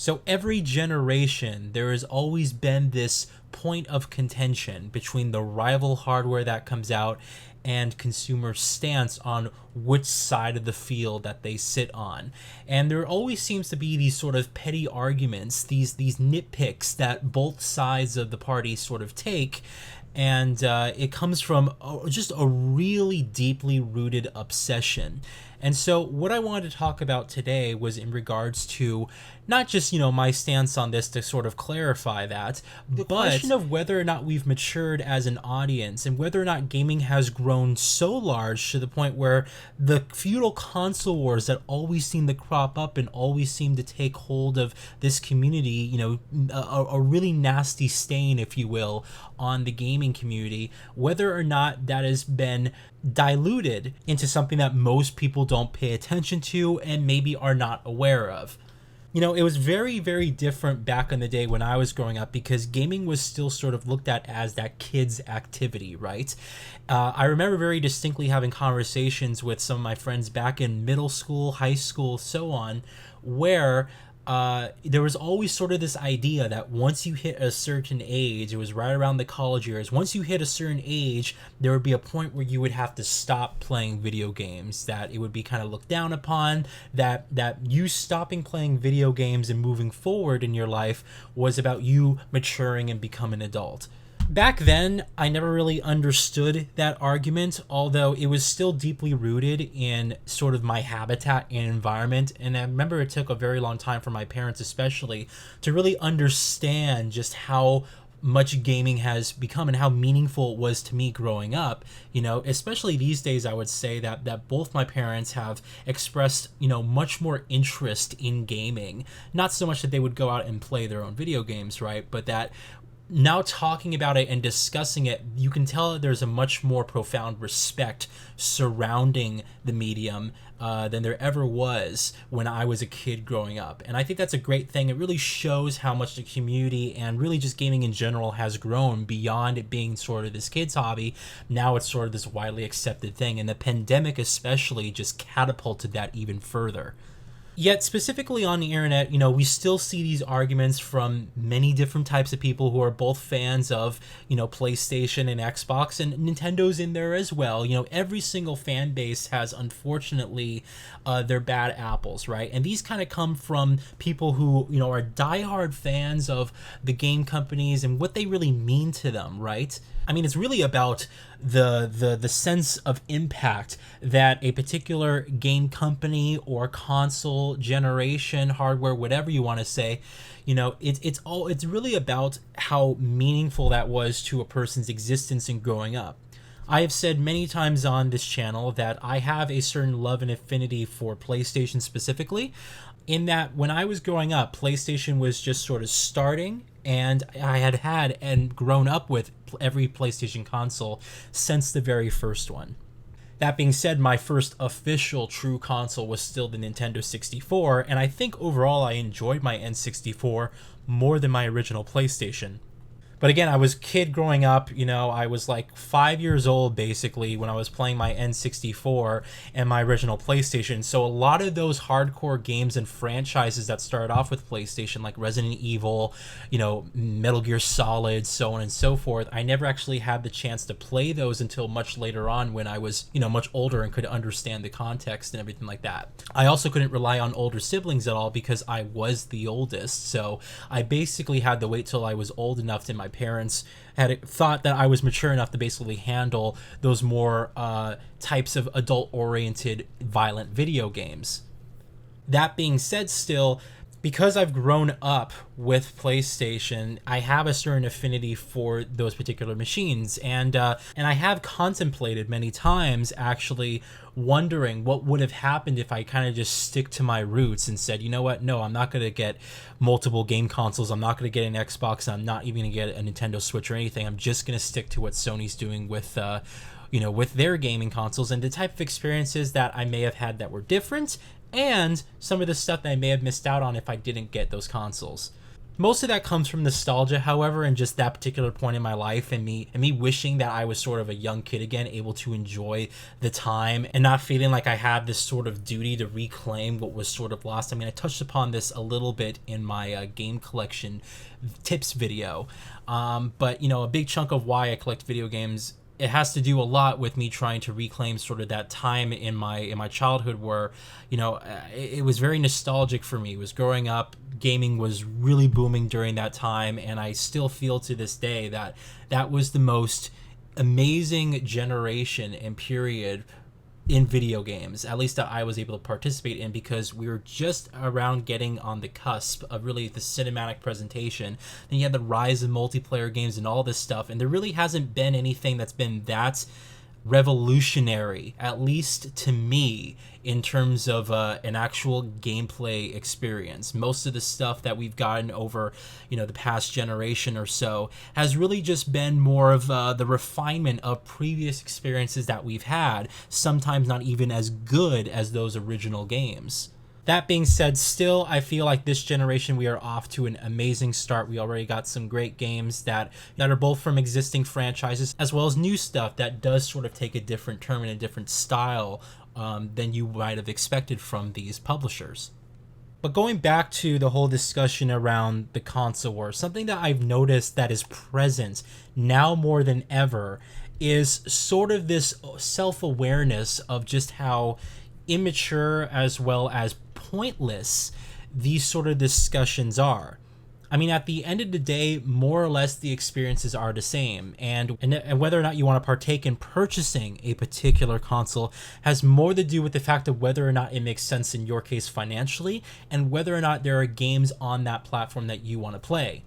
So every generation, there has always been this point of contention between the rival hardware that comes out and consumer stance on which side of the field that they sit on. And there always seems to be these sort of petty arguments, these nitpicks that both sides of the party sort of take, and it comes from just a really deeply rooted obsession. And so what I wanted to talk about today was in regards to not just, my stance on this to sort of clarify that, the question of whether or not we've matured as an audience and whether or not gaming has grown so large to the point where the feudal console wars that always seem to crop up and always seem to take hold of this community, a really nasty stain, if you will, on the gaming community, whether or not that has been diluted into something that most people don't pay attention to and maybe are not aware of. It was very, very different back in the day when I was growing up because gaming was still sort of looked at as that kid's activity, right? I remember very distinctly having conversations with some of my friends back in middle school, high school, so on, where there was always sort of this idea that once you hit a certain age, it was right around the college years, once you hit a certain age, there would be a point where you would have to stop playing video games, that it would be kind of looked down upon, that you stopping playing video games and moving forward in your life was about you maturing and becoming an adult. Back then, I never really understood that argument, although it was still deeply rooted in sort of my habitat and environment. And I remember it took a very long time for my parents especially to really understand just how much gaming has become and how meaningful it was to me growing up. Especially these days, I would say that both my parents have expressed, much more interest in gaming. Not so much that they would go out and play their own video games, right? But that now talking about it and discussing it, you can tell that there's a much more profound respect surrounding the medium than there ever was when I was a kid growing up. And I think that's a great thing. It really shows how much the community and really just gaming in general has grown beyond it being sort of this kid's hobby. Now it's sort of this widely accepted thing. And the pandemic especially just catapulted that even further. Yet specifically on the internet, we still see these arguments from many different types of people who are both fans of, PlayStation and Xbox, and Nintendo's in there as well. Every single fan base has, unfortunately, their bad apples, right? And these kind of come from people who, are diehard fans of the game companies and what they really mean to them, right? I mean, it's really about the sense of impact that a particular game company or console generation, hardware, whatever you want to say, it's really about how meaningful that was to a person's existence and growing up. I have said many times on this channel that I have a certain love and affinity for PlayStation specifically, in that when I was growing up, PlayStation was just sort of starting, and I had and grown up with every PlayStation console since the very first one. That being said, my first official true console was still the Nintendo 64, and I think overall I enjoyed my N64 more than my original PlayStation. But again, I was a kid growing up, I was like 5 years old basically when I was playing my N64 and my original PlayStation. So a lot of those hardcore games and franchises that started off with PlayStation, like Resident Evil, Metal Gear Solid, so on and so forth, I never actually had the chance to play those until much later on when I was, much older and could understand the context and everything like that. I also couldn't rely on older siblings at all because I was the oldest. So I basically had to wait till I was old enough to my parents had thought that I was mature enough to basically handle those more types of adult-oriented violent video games. That being said, still, because I've grown up with PlayStation, I have a certain affinity for those particular machines, and I have contemplated many times actually wondering what would have happened if I kind of just stick to my roots and said, you know what, no, I'm not going to get multiple game consoles, I'm not going to get an Xbox, I'm not even going to get a Nintendo Switch or anything, I'm just going to stick to what Sony's doing with with their gaming consoles and the type of experiences that I may have had that were different, and some of the stuff that I may have missed out on if I didn't get those consoles. Most of that comes from nostalgia, however, and just that particular point in my life, and me wishing that I was sort of a young kid again, able to enjoy the time and not feeling like I had this sort of duty to reclaim what was sort of lost. I mean, I touched upon this a little bit in my game collection tips video, but a big chunk of why I collect video games, it has to do a lot with me trying to reclaim sort of that time in my childhood where it was very nostalgic for me. It was growing up, gaming was really booming during that time, and I still feel to this day that that was the most amazing generation and period in video games, at least that I was able to participate in, because we were just around getting on the cusp of really the cinematic presentation. Then you had the rise of multiplayer games and all this stuff, and there really hasn't been anything that's been that revolutionary, at least to me, in terms of an actual gameplay experience. Most of the stuff that we've gotten over the past generation or so has really just been more of the refinement of previous experiences that we've had, sometimes not even as good as those original games. That being said, still, I feel like this generation we are off to an amazing start. We already got some great games that are both from existing franchises as well as new stuff that does sort of take a different turn and a different style than you might have expected from these publishers. But going back to the whole discussion around the console wars, something that I've noticed that is present now more than ever is sort of this self-awareness of just how immature as well as pointless these sort of discussions are. I mean, at the end of the day, more or less the experiences are the same, and whether or not you want to partake in purchasing a particular console has more to do with the fact of whether or not it makes sense in your case financially, and whether or not there are games on that platform that you want to play.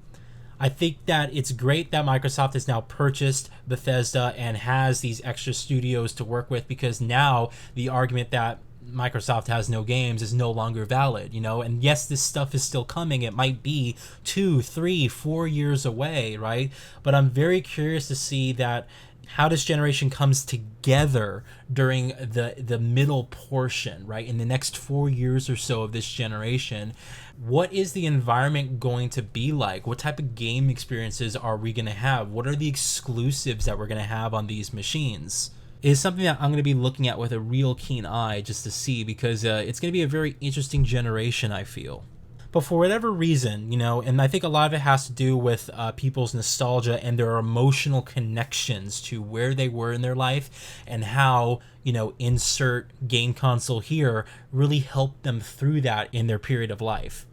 I think that it's great that Microsoft has now purchased Bethesda and has these extra studios to work with, because now the argument that Microsoft has no games is no longer valid, and yes, this stuff is still coming. It might be 2, 3, 4 years away, right? But I'm very curious to see that how this generation comes together during the middle portion, right? In the next 4 years or so of this generation, what is the environment going to be like? What type of game experiences are we going to have? What are the exclusives that we're going to have on these machines? Is something that I'm going to be looking at with a real keen eye just to see, because it's going to be a very interesting generation, I feel. But for whatever reason, and I think a lot of it has to do with people's nostalgia and their emotional connections to where they were in their life, and how, insert game console here really helped them through that in their period of life.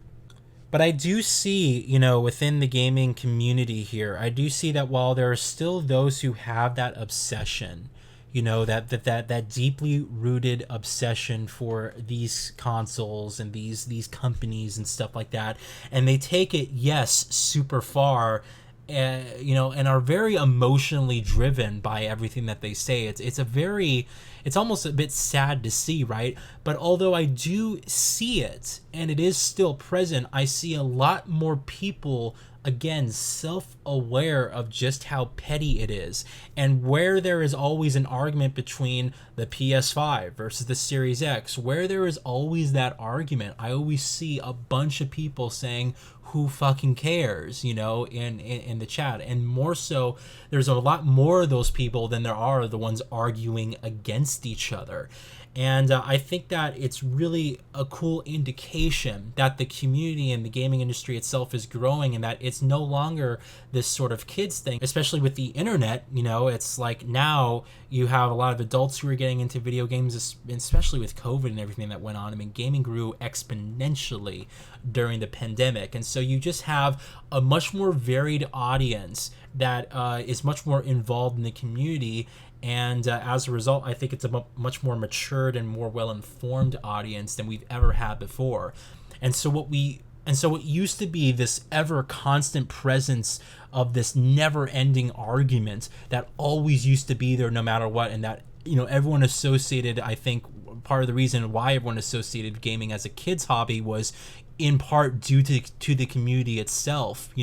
But I do see, within the gaming community here, I do see that while there are still those who have that obsession, that deeply rooted obsession for these consoles and these companies and stuff like that, and they take it, yes, super far, and are very emotionally driven by everything that they say. It's almost a bit sad to see, right? But although I do see it and it is still present, I see a lot more people, again, self-aware of just how petty it is, and where there is always an argument between the PS5 versus the Series X, where there is always that argument, I always see a bunch of people saying, who fucking cares, in the chat. And more so, there's a lot more of those people than there are the ones arguing against each other. And I think that it's really a cool indication that the community and the gaming industry itself is growing, and that it's no longer this sort of kids thing, especially with the internet. It's like now you have a lot of adults who are getting into video games, especially with COVID and everything that went on. I mean, gaming grew exponentially during the pandemic. And so you just have a much more varied audience that is much more involved in the community. And as a result, I think it's a much more matured and more well-informed audience than we've ever had before. And so what used to be this ever constant presence of this never-ending argument that always used to be there no matter what, and that everyone associated, I think part of the reason why everyone associated gaming as a kid's hobby was in part due to the community itself,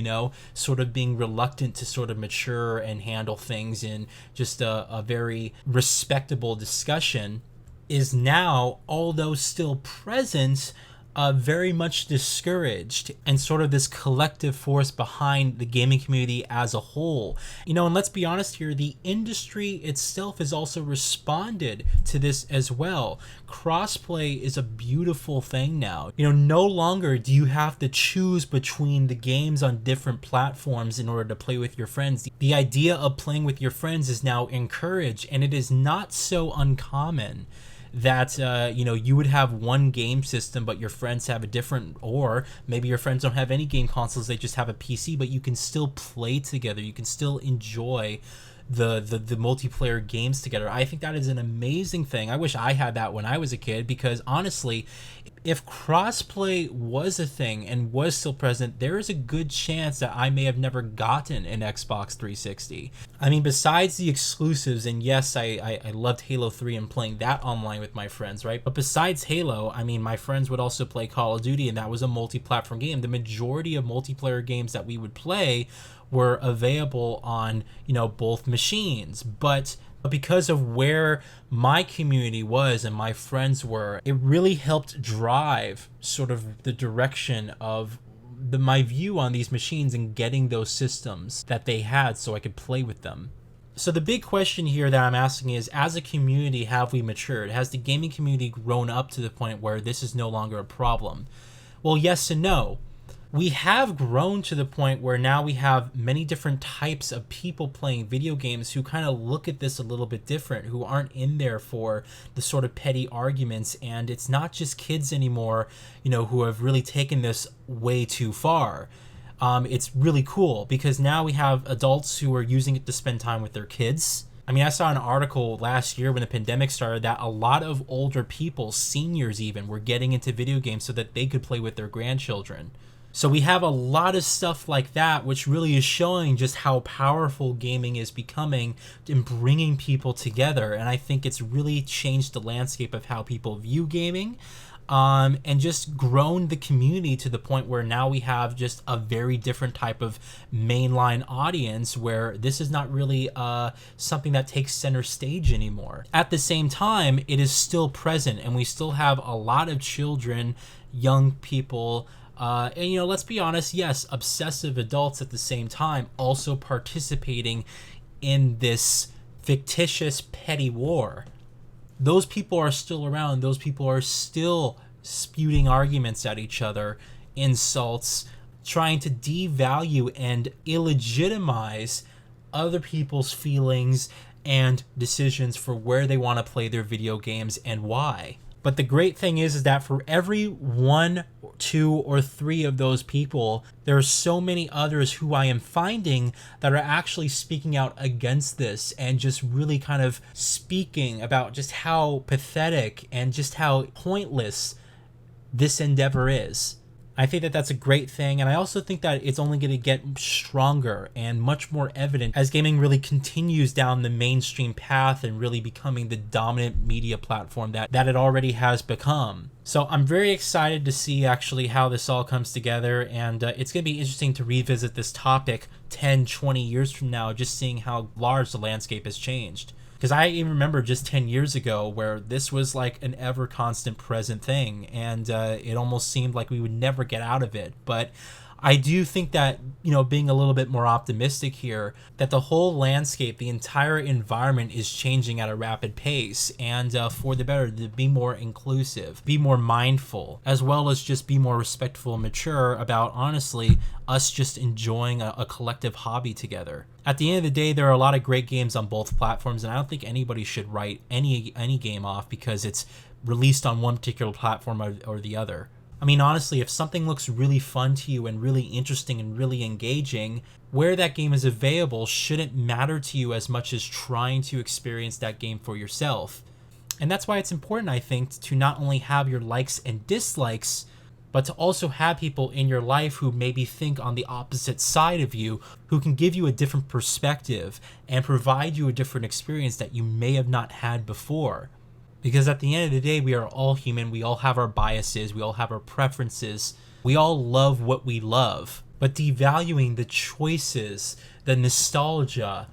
sort of being reluctant to sort of mature and handle things in just a very respectable discussion, is now, although still present, very much discouraged, and sort of this collective force behind the gaming community as a whole. And let's be honest here, the industry itself has also responded to this as well. Crossplay is a beautiful thing now. No longer do you have to choose between the games on different platforms in order to play with your friends. The idea of playing with your friends is now encouraged, and it is not so uncommon that you would have one game system but your friends have a different, or maybe your friends don't have any game consoles, they just have a PC, but you can still play together, you can still enjoy the multiplayer games together. I think that is an amazing thing. I wish I had that when I was a kid, because honestly, if crossplay was a thing and was still present, there is a good chance that I may have never gotten an Xbox 360. I mean, besides the exclusives, and yes, I loved Halo 3 and playing that online with my friends, right? But besides Halo, I mean, my friends would also play Call of Duty, and that was a multi-platform game. The majority of multiplayer games that we would play were available on, both machines. But because of where my community was and my friends were, it really helped drive sort of the direction of my view on these machines and getting those systems that they had so I could play with them. So the big question here that I'm asking is, as a community, have we matured? Has the gaming community grown up to the point where this is no longer a problem? Well, yes and no. We have grown to the point where now we have many different types of people playing video games who kind of look at this a little bit different, who aren't in there for the sort of petty arguments. And it's not just kids anymore, who have really taken this way too far. It's really cool because now we have adults who are using it to spend time with their kids. I mean, I saw an article last year when the pandemic started that a lot of older people, seniors even, were getting into video games so that they could play with their grandchildren. So we have a lot of stuff like that, which really is showing just how powerful gaming is becoming in bringing people together. And I think it's really changed the landscape of how people view gaming, and just grown the community to the point where now we have just a very different type of mainline audience where this is not really something that takes center stage anymore. At the same time, it is still present, and we still have a lot of children, young people, and let's be honest, yes, obsessive adults at the same time also participating in this fictitious petty war. Those people are still around. Those people are still spewing arguments at each other, insults, trying to devalue and illegitimize other people's feelings and decisions for where they want to play their video games and why. But the great thing is that for every 1, 2, or 3 of those people, there are so many others who I am finding that are actually speaking out against this and just really kind of speaking about just how pathetic and just how pointless this endeavor is. I think that that's a great thing, and I also think that it's only going to get stronger and much more evident as gaming really continues down the mainstream path and really becoming the dominant media platform that it already has become. So I'm very excited to see actually how this all comes together, and it's going to be interesting to revisit this topic 10, 20 years from now, just seeing how large the landscape has changed. Because I even remember just 10 years ago where this was like an ever constant present thing, and it almost seemed like we would never get out of it. But I do think that, being a little bit more optimistic here, that the whole landscape, the entire environment is changing at a rapid pace, and for the better, to be more inclusive, be more mindful, as well as just be more respectful and mature about, honestly, us just enjoying a collective hobby together. At the end of the day, there are a lot of great games on both platforms, and I don't think anybody should write any game off because it's released on one particular platform or the other. I mean, honestly, if something looks really fun to you and really interesting and really engaging, where that game is available shouldn't matter to you as much as trying to experience that game for yourself. And that's why it's important, I think, to not only have your likes and dislikes, but to also have people in your life who maybe think on the opposite side of you, who can give you a different perspective and provide you a different experience that you may have not had before. Because at the end of the day, we are all human. We all have our biases. We all have our preferences. We all love what we love. But devaluing the choices, the nostalgia,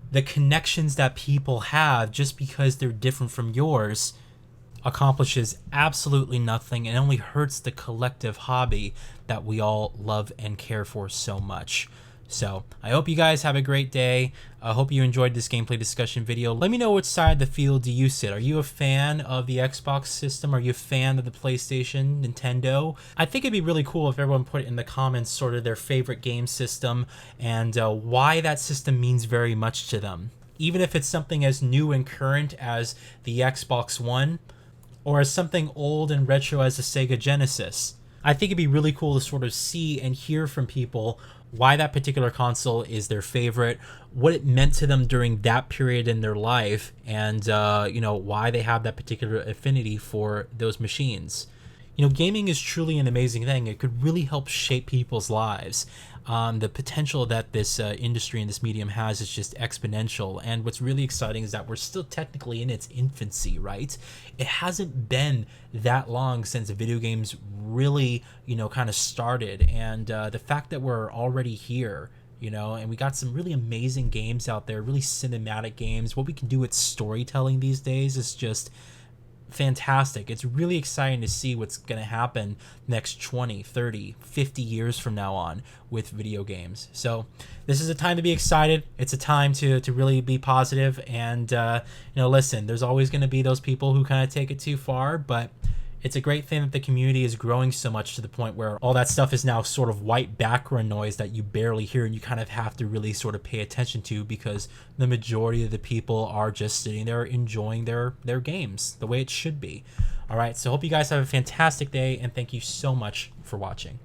the connections that people have just because they're different from yours, accomplishes absolutely nothing and only hurts the collective hobby that we all love and care for so much. So I hope you guys have a great day. I hope you enjoyed this gameplay discussion video. Let me know which side of the field do you sit. Are you a fan of the Xbox system? Are you a fan of the PlayStation, Nintendo? I think it'd be really cool if everyone put in the comments sort of their favorite game system and why that system means very much to them. Even if it's something as new and current as the Xbox One, or as something old and retro as the Sega Genesis. I think it'd be really cool to sort of see and hear from people why that particular console is their favorite, what it meant to them during that period in their life, and why they have that particular affinity for those machines. Gaming is truly an amazing thing. It could really help shape people's lives. The potential that this industry and this medium has is just exponential. And what's really exciting is that we're still technically in its infancy, right? It hasn't been that long since video games really, kind of started. And the fact that we're already here, and we got some really amazing games out there, really cinematic games. What we can do with storytelling these days is just fantastic. It's really exciting to see what's going to happen next 20, 30, 50 years from now on with video games. So this is a time to be excited. It's a time to really be positive. And, listen, there's always going to be those people who kind of take it too far, but it's a great thing that the community is growing so much to the point where all that stuff is now sort of white background noise that you barely hear and you kind of have to really sort of pay attention to, because the majority of the people are just sitting there enjoying their games the way it should be. All right, so hope you guys have a fantastic day, and thank you so much for watching.